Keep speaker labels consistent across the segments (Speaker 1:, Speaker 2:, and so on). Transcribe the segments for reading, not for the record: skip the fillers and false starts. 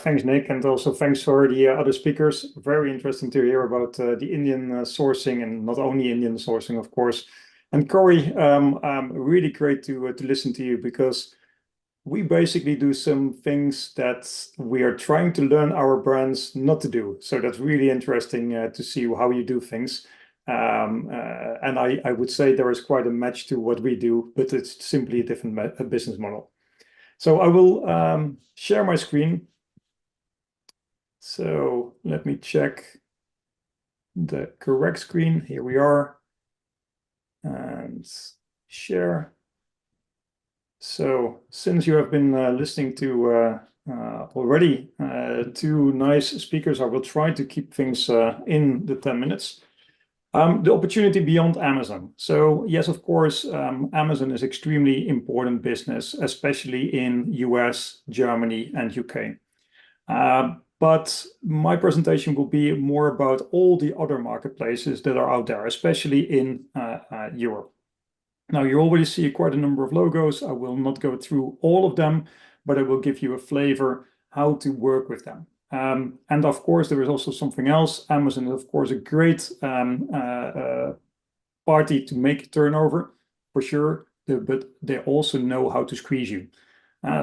Speaker 1: thanks, Nick, and also thanks for the other speakers. Very interesting to hear about the Indian sourcing, and not only Indian sourcing, of course. And Corey, really great to listen to you, because we basically do some things that we are trying to learn our brands not to do. So that's really interesting to see how you do things. And I would say there is quite a match to what we do, but it's simply a different business model. So I will share my screen. So let me check the correct screen. Here we are. And share. So since you have been listening to already two nice speakers, I will try to keep things in the 10 minutes. The opportunity beyond Amazon. So yes, of course, Amazon is extremely important business, especially in US, Germany, and UK. But my presentation will be more about all the other marketplaces that are out there, especially in Europe. Now, you already see quite a number of logos. I will not go through all of them, but I will give you a flavor how to work with them. And of course, there is also something else. Amazon is, of course, a great party to make turnover, for sure, but they also know how to squeeze you.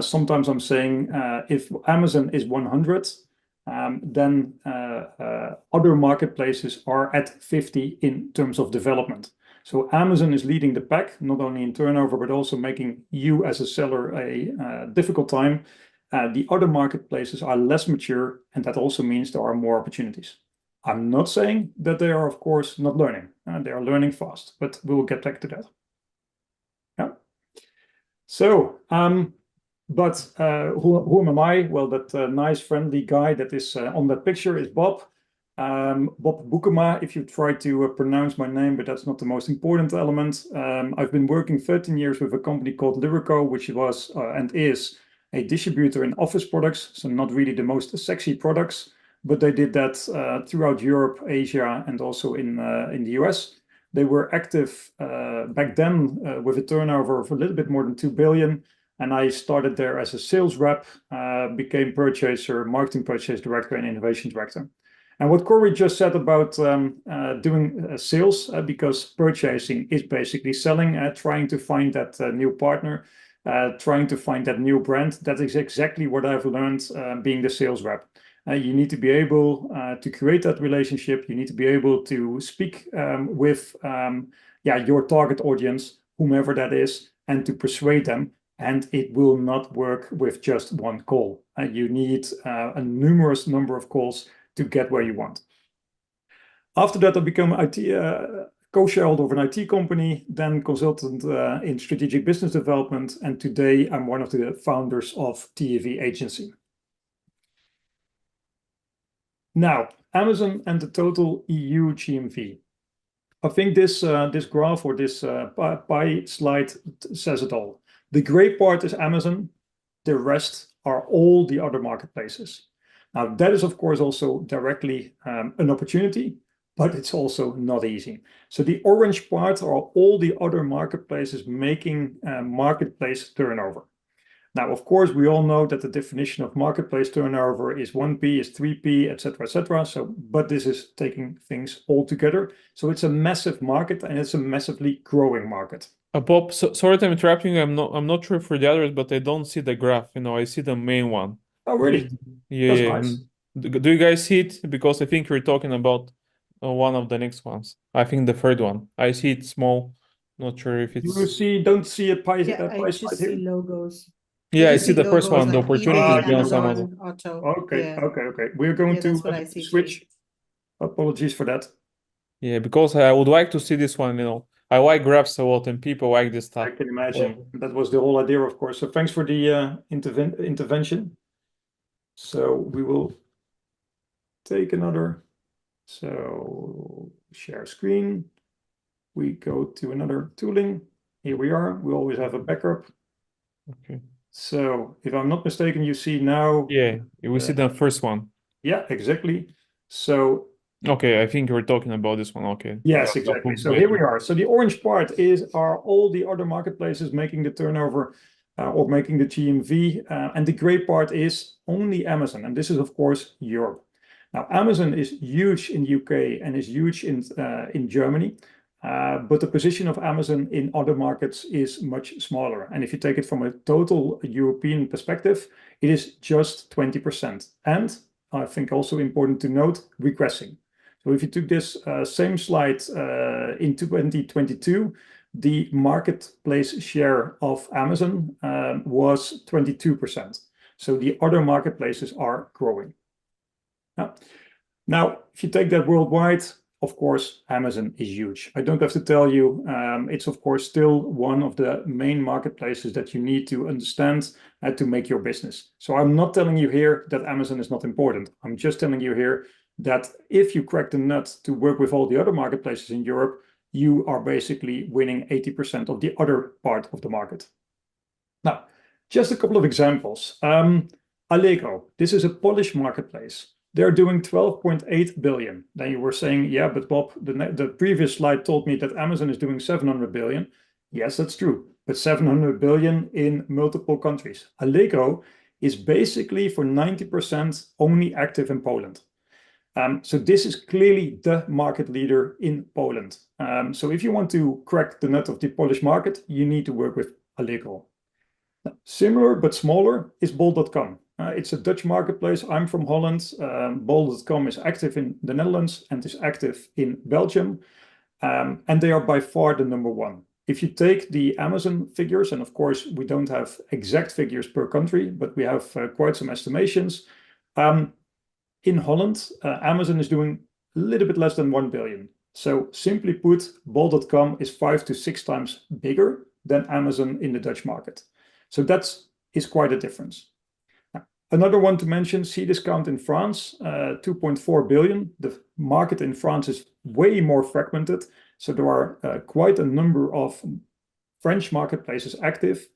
Speaker 1: Sometimes I'm saying if Amazon is 100, then other marketplaces are at 50 in terms of development. So Amazon is leading the pack, not only in turnover, but also making you as a seller a difficult time. The other marketplaces are less mature, and that also means there are more opportunities. I'm not saying that they are, of course, not learning. They are learning fast, but we'll get back to that. Yeah. So, but who am I? Well, that nice, friendly guy that is on that picture is Bob. Bob Boekema, if you try to pronounce my name, but that's not the most important element. I've been working 13 years with a company called Lyrico, which was and is a distributor in office products, so not really the most sexy products, but they did that throughout Europe, Asia, and also in the US. They were active back then with a turnover of a little bit more than 2 billion. And I started there as a sales rep, became purchaser, marketing purchase director, and innovation director. And what Corey just said about doing sales, because purchasing is basically selling, trying to find that new partner, trying to find that new brand. That is exactly what I've learned being the sales rep. You need to be able to create that relationship. You need to be able to speak with your target audience, whomever that is, and to persuade them. And it will not work with just one call. You need a numerous number of calls to get where you want. After that, I became IT co-shareholder of an IT company, then consultant in strategic business development, and today I'm one of the founders of TFE.Agency. Now, Amazon and the total EU GMV. I think this graph or this pie slide says it all. The gray part is Amazon. The rest are all the other marketplaces. Now, that is, of course, also directly an opportunity, but it's also not easy. So the orange part are all the other marketplaces making marketplace turnover. Now, of course, we all know that the definition of marketplace turnover is 1P, is 3P, etc., etc. So, but this is taking things all together. So it's a massive market, and it's a massively growing market.
Speaker 2: Bob, sorry to interrupt you. I'm not sure for the others, but I don't see the graph. I see the main one.
Speaker 1: Oh, really?
Speaker 2: Yeah.
Speaker 1: That's nice.
Speaker 2: Do you guys see it? Because I think we're talking about one of the next ones. I think the third one. I see it small. Not sure if it's.
Speaker 1: Don't see a pie.
Speaker 3: Yeah, I just see logos.
Speaker 2: Yeah, I see the first one. The
Speaker 3: like
Speaker 2: opportunities
Speaker 3: eBay,
Speaker 2: beyond
Speaker 3: Amazon, Auto.
Speaker 1: Okay,
Speaker 3: Yeah.
Speaker 1: okay. We're going to switch.
Speaker 3: Too.
Speaker 1: Apologies for that.
Speaker 2: Yeah, because I would like to see this one. I like graphs a lot, and people like this stuff.
Speaker 1: I can imagine. That was the whole idea, of course. So thanks for the intervention. So we will take another. So share screen. We go to another tooling. Here we are. We always have a backup.
Speaker 2: Okay.
Speaker 1: So if I'm not mistaken, you see now.
Speaker 2: Yeah, we see the first one.
Speaker 1: Yeah, exactly. So.
Speaker 2: Okay, I think we're talking about this one. Okay.
Speaker 1: Yes, exactly. So here we are. So the orange part are all the other marketplaces making the turnover. or making the GMV. And the great part is only Amazon, and this is of course Europe. Now, Amazon is huge in UK and is huge in Germany, but the position of Amazon in other markets is much smaller. And if you take it from a total European perspective, it is just 20%. And I think also important to note, regressing. So if you took this same slide in 2022, the marketplace share of Amazon was 22%. So the other marketplaces are growing. Now, if you take that worldwide, of course, Amazon is huge. I don't have to tell you, it's of course still one of the main marketplaces that you need to understand to make your business. So I'm not telling you here that Amazon is not important. I'm just telling you here that if you crack the nut to work with all the other marketplaces in Europe, you are basically winning 80% of the other part of the market. Now, just a couple of examples. Allegro, this is a Polish marketplace. They're doing 12.8 billion. Then you were saying, yeah, but Bob, the previous slide told me that Amazon is doing 700 billion. Yes, that's true, but 700 billion in multiple countries. Allegro is basically for 90% only active in Poland. So this is clearly the market leader in Poland. So if you want to crack the nut of the Polish market, you need to work with Allegro. Similar but smaller is bol.com. It's a Dutch marketplace. I'm from Holland. Bol.com is active in the Netherlands and is active in Belgium. And they are by far the number one. If you take the Amazon figures, and of course, we don't have exact figures per country, but we have quite some estimations. In Holland, Amazon is doing a little bit less than 1 billion. So simply put, bol.com is 5 to 6 times bigger than Amazon in the Dutch market. So that is quite a difference. Another one to mention, Cdiscount in France, 2.4 billion. The market in France is way more fragmented. So there are quite a number of French marketplaces active,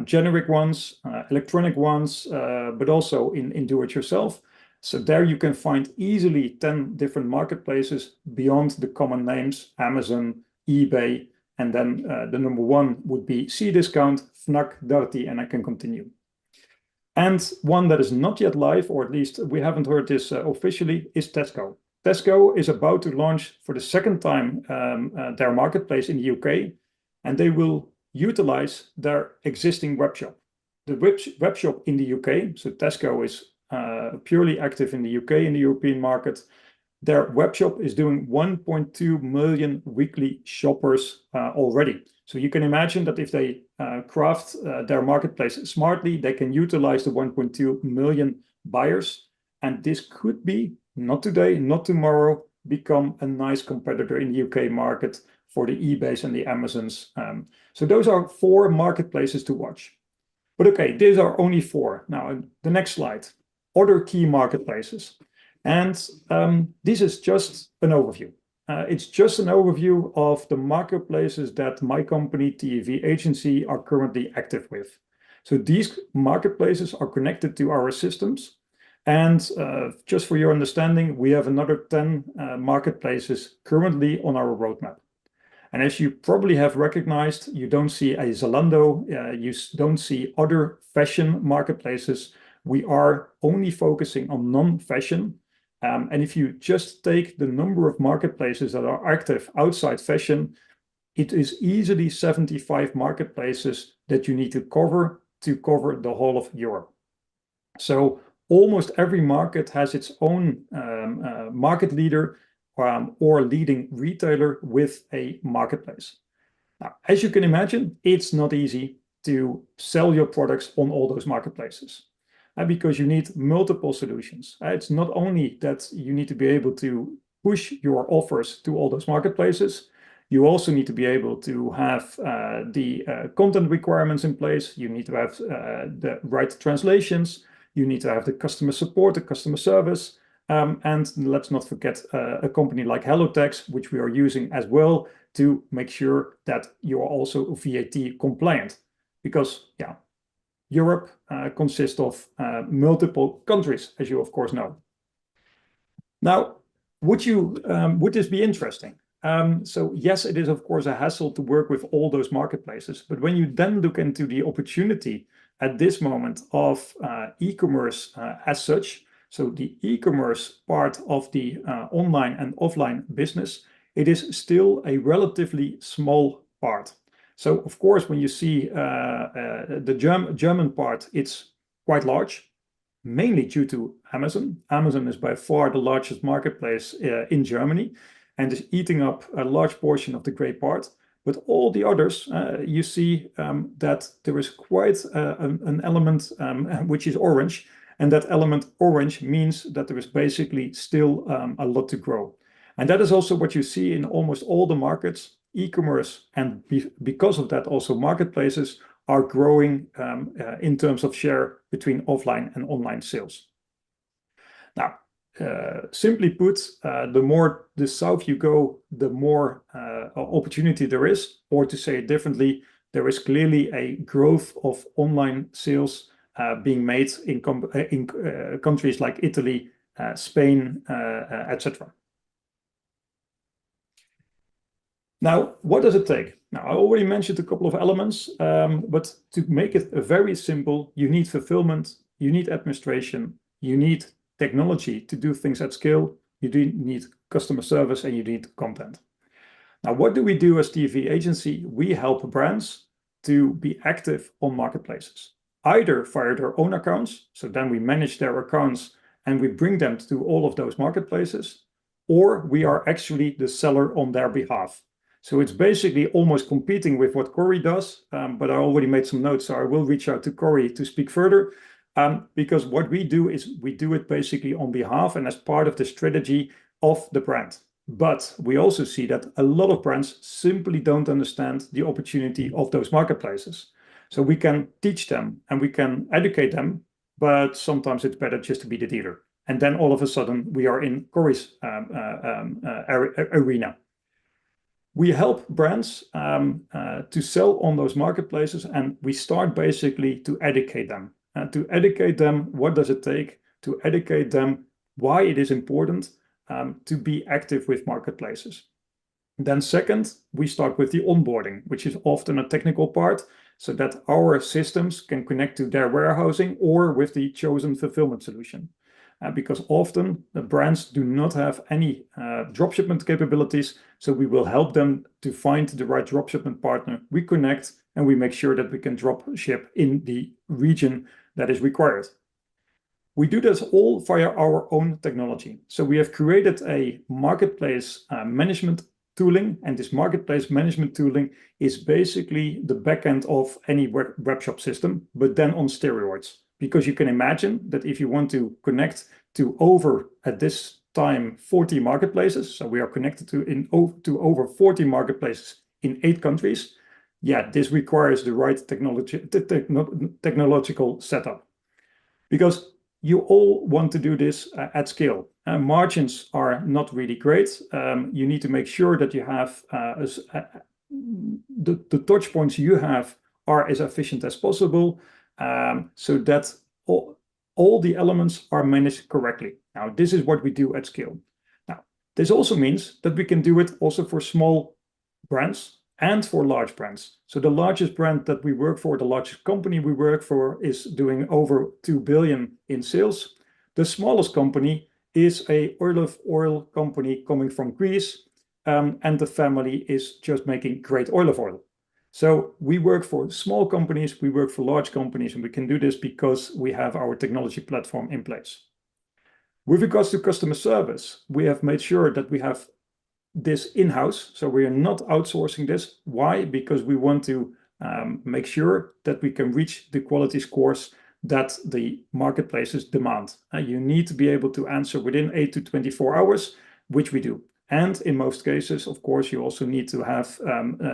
Speaker 1: generic ones, electronic ones, but also in do-it-yourself. So there you can find easily 10 different marketplaces beyond the common names, Amazon, eBay, and then the number one would be Cdiscount, Fnac, Darty, and I can continue. And one that is not yet live, or at least we haven't heard this officially, is Tesco. Tesco is about to launch for the second time their marketplace in the UK, and they will utilize their existing webshop. The webshop in the UK, so Tesco is purely active in the UK, in the European market. Their webshop is doing 1.2 million weekly shoppers already. So you can imagine that if they craft their marketplace smartly, they can utilize the 1.2 million buyers. And this could be, not today, not tomorrow, become a nice competitor in the UK market for the eBays and the Amazons. So those are 4 marketplaces to watch. But okay, these are only 4. Now, the next slide, other key marketplaces. And this is just an overview. It's just an overview of the marketplaces that my company, TFE.Agency, are currently active with. So these marketplaces are connected to our systems. And just for your understanding, we have another 10 marketplaces currently on our roadmap. And as you probably have recognized, you don't see a Zalando, you don't see other fashion marketplaces. We are only focusing on non-fashion. And if you just take the number of marketplaces that are active outside fashion, it is easily 75 marketplaces that you need to cover the whole of Europe. So almost every market has its own market leader or leading retailer with a marketplace. Now, as you can imagine, it's not easy to sell your products on all those marketplaces. Because you need multiple solutions. It's not only that you need to be able to push your offers to all those marketplaces, you also need to be able to have the content requirements in place. You need to have the right translations. You need to have the customer support, the customer service. And let's not forget a company like HelloTax, which we are using as well to make sure that you are also VAT compliant. Because, yeah, Europe consists of multiple countries, as you of course know. Now, would this be interesting? So yes, it is of course a hassle to work with all those marketplaces, but when you then look into the opportunity at this moment of e-commerce as such, so the e-commerce part of the online and offline business, it is still a relatively small part. So of course, when you see the German part, it's quite large, mainly due to Amazon. Amazon is by far the largest marketplace in Germany and is eating up a large portion of the gray part. But all the others, you see that there is quite an element which is orange, and that element orange means that there is basically still a lot to grow. And that is also what you see in almost all the markets, e-commerce, and because of that also marketplaces are growing in terms of share between offline and online sales. Now, simply put, the more the south you go, the more opportunity there is, or to say it differently, there is clearly a growth of online sales being made in countries like Italy, Spain, etc. Now, what does it take? Now, I already mentioned a couple of elements, but to make it very simple, you need fulfillment, you need administration, you need technology to do things at scale, you do need customer service, and you need content. Now, what do we do as TFE.Agency? We help brands to be active on marketplaces, either via their own accounts, so then we manage their accounts and we bring them to all of those marketplaces, or we are actually the seller on their behalf. So it's basically almost competing with what Corey does, but I already made some notes, so I will reach out to Corey to speak further, because what we do is we do it basically on behalf and as part of the strategy of the brand. But we also see that a lot of brands simply don't understand the opportunity of those marketplaces. So we can teach them and we can educate them, but sometimes it's better just to be the dealer. And then all of a sudden we are in Corey's arena. We help brands to sell on those marketplaces, and we start basically to educate them. To educate them, what does it take? To educate them why it is important to be active with marketplaces. Then second, we start with the onboarding, which is often a technical part, so that our systems can connect to their warehousing or with the chosen fulfillment solution. Because often the brands do not have any dropshipment capabilities, so we will help them to find the right dropshipment partner. We connect and we make sure that we can drop ship in the region that is required. We do this all via our own technology. So we have created a marketplace management tooling, and this marketplace management tooling is basically the backend of any web shop system, but then on steroids. Because you can imagine that if you want to connect to over, at this time, 40 marketplaces, so we are connected to over 40 marketplaces in 8 countries, yeah, this requires the right technological setup. Because you all want to do this at scale. Margins are not really great. You need to make sure that you have the touch points you have are as efficient as possible, so that all the elements are managed correctly. Now, this is what we do at scale. Now, this also means that we can do it also for small brands and for large brands. So the largest brand that we work for, the largest company we work for, is doing over 2 billion in sales. The smallest company is a olive oil company coming from Greece, and the family is just making great olive oil. So we work for small companies, we work for large companies, and we can do this because we have our technology platform in place. With regards to customer service, we have made sure that we have this in-house, so we are not outsourcing this. Why? Because we want to make sure that we can reach the quality scores that the marketplaces demand. You need to be able to answer within 8 to 24 hours, which we do. And in most cases, of course, you also need to have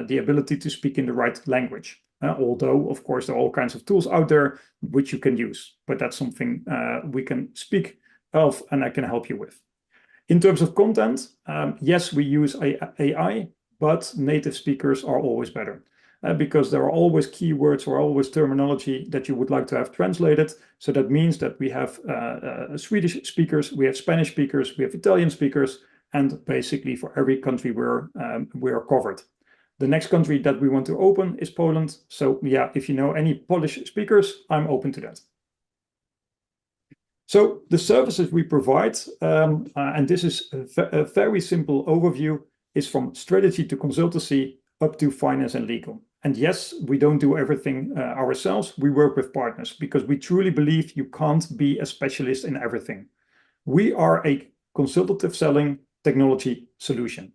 Speaker 1: the ability to speak in the right language. Although, of course, there are all kinds of tools out there which you can use, but that's something we can speak of and I can help you with. In terms of content, yes, we use AI, but native speakers are always better. Because there are always keywords or always terminology that you would like to have translated. So that means that we have Swedish speakers, we have Spanish speakers, we have Italian speakers. and basically for every country we're covered. The next country that we want to open is Poland. So yeah, if you know any Polish speakers, I'm open to that. So the services we provide, and this is a very simple overview, is from strategy to consultancy up to finance and legal. And yes, we don't do everything ourselves. We work with partners because we truly believe you can't be a specialist in everything. We are a consultative selling technology solution.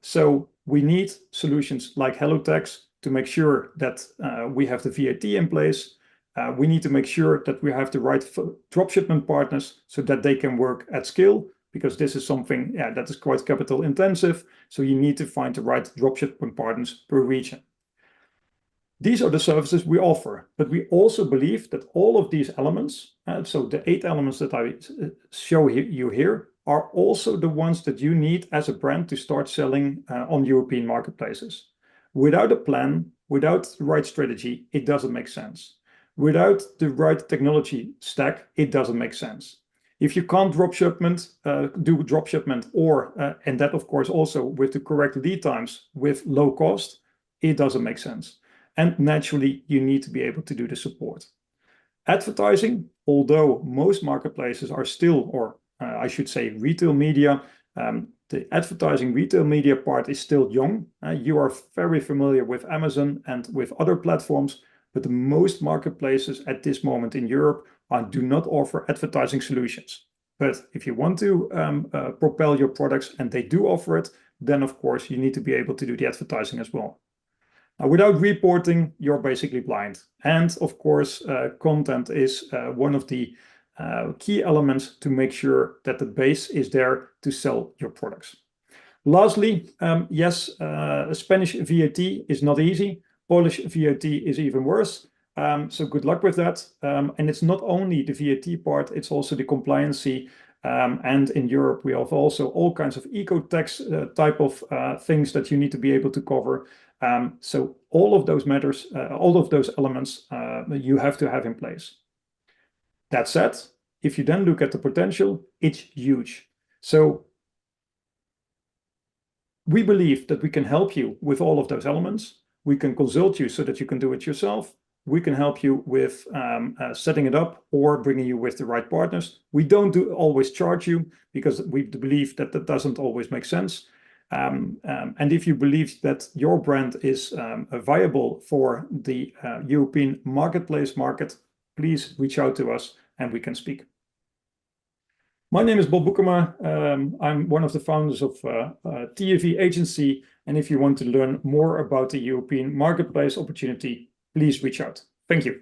Speaker 1: So we need solutions like HelloTax to make sure that we have the VAT in place. We need to make sure that we have the right dropshipment partners so that they can work at scale, because this is something that is quite capital intensive. So you need to find the right dropshipment partners per region. These are the services we offer, but we also believe that all of these elements, so the 8 elements that I show you here, are also the ones that you need as a brand to start selling on European marketplaces. Without a plan, without the right strategy, it doesn't make sense. Without the right technology stack, it doesn't make sense. If you can't do drop shipment, and that of course also with the correct lead times with low cost, it doesn't make sense. And naturally, you need to be able to do the support. Advertising, although most marketplaces are still, or I should say retail media, the advertising retail media part is still young. You are very familiar with Amazon and with other platforms, but the most marketplaces at this moment in Europe do not offer advertising solutions. But if you want to propel your products and they do offer it, then of course you need to be able to do the advertising as well. Now, without reporting, you're basically blind. And of course, content is one of the key elements to make sure that the base is there to sell your products. Lastly, yes, Spanish VAT is not easy. Polish VAT is even worse. So good luck with that. And it's not only the VAT part, it's also the compliancy. And in Europe, we have also all kinds of eco-tax type of things that you need to be able to cover. So all of those matters, all of those elements you have to have in place. That said, if you then look at the potential, it's huge. So we believe that we can help you with all of those elements. We can consult you so that you can do it yourself. We can help you with setting it up or bringing you with the right partners. We don't always charge you because we believe that that doesn't always make sense. And if you believe that your brand is viable for the European marketplace market, please reach out to us and we can speak. My name is Boekema. I'm one of the founders of TFE.Agency. And if you want to learn more about the European marketplace opportunity, please reach out. Thank you.